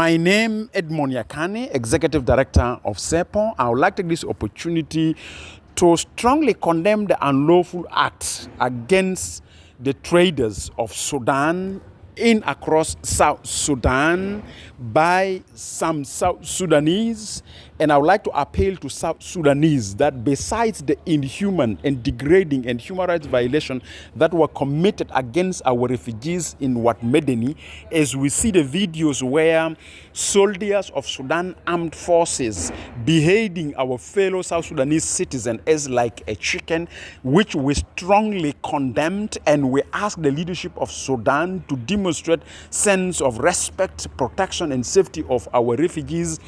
My name is Edmond Yakani, Executive Director of CEPO. I would like to take this opportunity to strongly condemn the unlawful acts against the traders of Sudan in across South Sudan by some South Sudanese. And I would like to appeal to South Sudanese that besides the inhuman and degrading and human rights violations that were committed against our refugees in Medeni, as we see the videos where soldiers of Sudan armed forces beheading our fellow South Sudanese citizens as like a chicken, which we strongly condemned, and we ask the leadership of Sudan to demonstrate sense of respect, protection, and safety of our refugees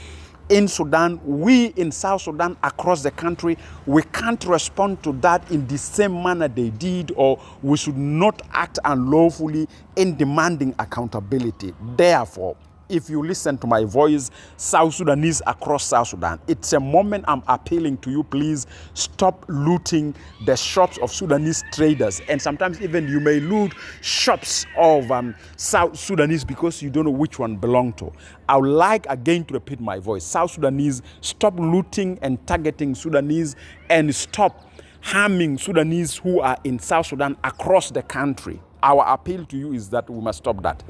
in Sudan. We in South Sudan, across the country, we can't respond to that in the same manner they did, or we should not act unlawfully in demanding accountability. Therefore, if you listen to my voice, South Sudanese across South Sudan, it's a moment I'm appealing to you, please stop looting the shops of Sudanese traders. And sometimes even you may loot shops of South Sudanese because you don't know which one belong to. I would like again to repeat my voice. South Sudanese, stop looting and targeting Sudanese, and stop harming Sudanese who are in South Sudan across the country. Our appeal to you is that we must stop that.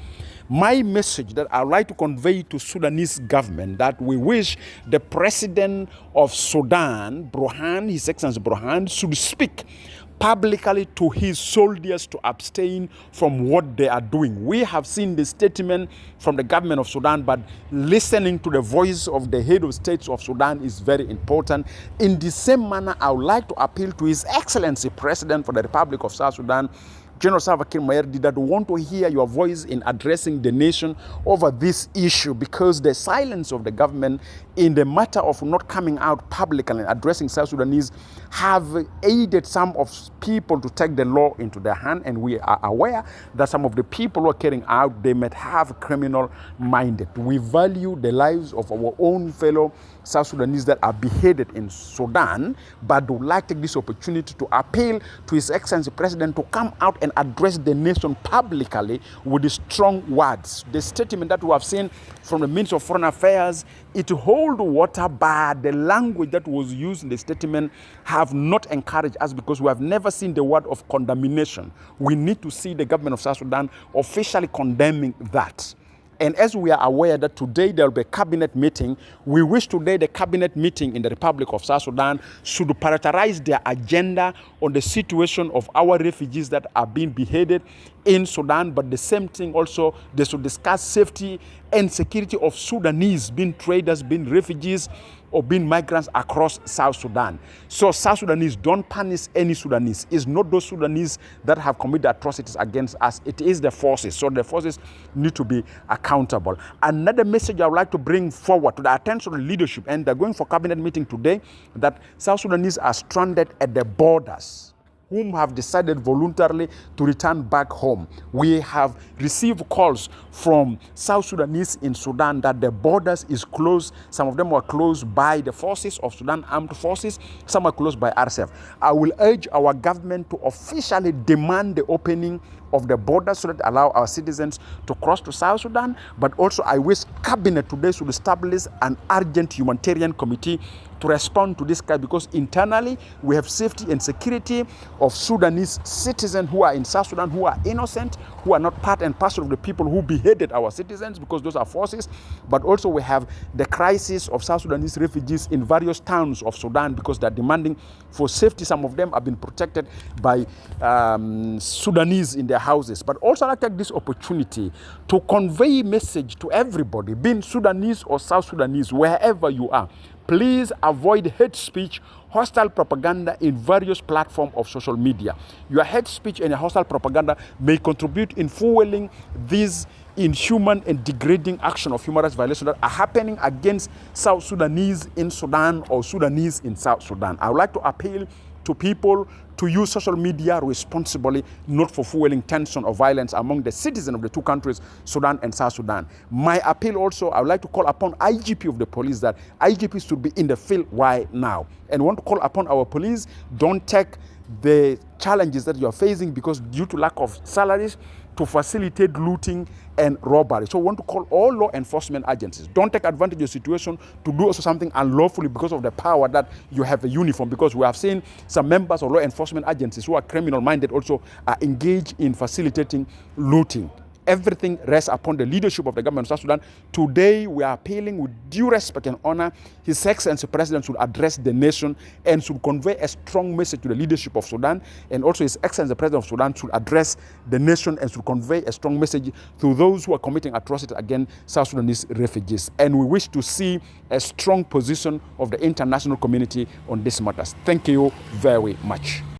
My message that I would like to convey to Sudanese government, that we wish the president of Sudan, His Excellency Burhan, should speak publicly to his soldiers to abstain from what they are doing. We have seen the statement from the government of Sudan, but listening to the voice of the head of states of Sudan is very important. In the same manner, I would like to appeal to His Excellency President for the Republic of South Sudan, General Salva Kiir Mayardit, that want to hear your voice in addressing the nation over this issue, because the silence of the government in the matter of not coming out publicly and addressing South Sudanese have aided some of people to take the law into their hand, and we are aware that some of the people who are carrying out, they might have criminal minded. We value the lives of our own fellow South Sudanese that are beheaded in Sudan, but would like to take this opportunity to appeal to His Excellency President to come out and address the nation publicly with the strong words. The statement that we have seen from the Minister of Foreign Affairs, it holds water, but the language that was used in the statement have not encouraged us, because we have never seen the word of condemnation. We need to see the government of South Sudan officially condemning that. And as we are aware that today there will be a cabinet meeting, we wish today the cabinet meeting in the Republic of South Sudan should prioritize their agenda on the situation of our refugees that are being beheaded in Sudan, but the same thing also, they should discuss safety and security of Sudanese, being traders, being refugees, or being migrants across South Sudan. So South Sudanese, don't punish any Sudanese. It's not those Sudanese that have committed atrocities against us. It is the forces. So the forces need to be accountable. Another message I would like to bring forward to the attention of the leadership, and they're going for cabinet meeting today, that South Sudanese are stranded at the borders, whom have decided voluntarily to return back home. We have received calls from South Sudanese in Sudan that the borders is closed. Some of them were closed by the forces of Sudan Armed Forces. Some are closed by RSF. I will urge our government to officially demand the opening of the borders so that allow our citizens to cross to South Sudan. But also I wish cabinet today should establish an urgent humanitarian committee to respond to this case, because internally we have safety and security of Sudanese citizens who are in South Sudan, who are innocent, who are not part and parcel of the people who beheaded our citizens, because those are forces. But also we have the crisis of South Sudanese refugees in various towns of Sudan, because they're demanding for safety. Some of them have been protected by Sudanese in their houses. But also I take this opportunity to convey a message to everybody, being Sudanese or South Sudanese, wherever you are. Please avoid hate speech, hostile propaganda in various platforms of social media. Your hate speech and your hostile propaganda may contribute in fueling these inhuman and degrading action of human rights violations that are happening against South Sudanese in Sudan or Sudanese in South Sudan. I would like to appeal to people to use social media responsibly, not for fueling tension or violence among the citizens of the two countries, Sudan and South Sudan. My appeal also, I would like to call upon IGP of the police that IGP should be in the field right now. And want to call upon our police, don't take the challenges that you are facing because due to lack of salaries, to facilitate looting and robbery. So we want to call all law enforcement agencies, don't take advantage of the situation to do also something unlawfully because of the power that you have a uniform, because we have seen some members of law enforcement agencies who are criminal minded also are engaged in facilitating looting. Everything rests upon the leadership of the government of South Sudan. Today, we are appealing with due respect and honor. His Excellency President should address the nation and should convey a strong message to the leadership of Sudan. And also, His Excellency President of Sudan should address the nation and should convey a strong message to those who are committing atrocities against South Sudanese refugees. And we wish to see a strong position of the international community on these matters. Thank you very much.